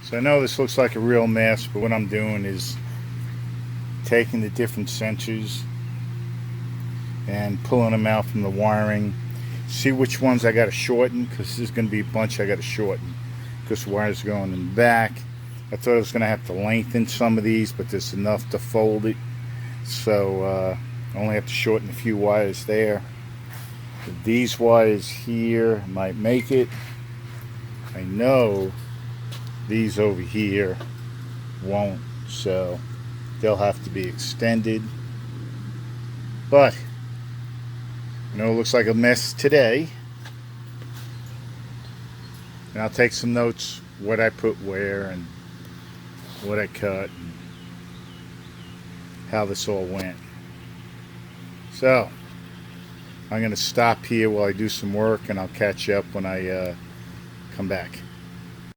So I know this looks like a real mess, but what I'm doing is taking the different sensors and pulling them out from the wiring. See which ones I got to shorten, because there's going to be a bunch I got to shorten because the wires are going in the back. I thought I was going to have to lengthen some of these, but there's enough to fold it. So I only have to shorten a few wires there. These wires here might make it. I know these over here won't, so they'll have to be extended. But I know it looks like a mess today, and I'll take some notes what I put where and what I cut and how this all went. So I'm going to stop here while I do some work, and I'll catch you up when I come back.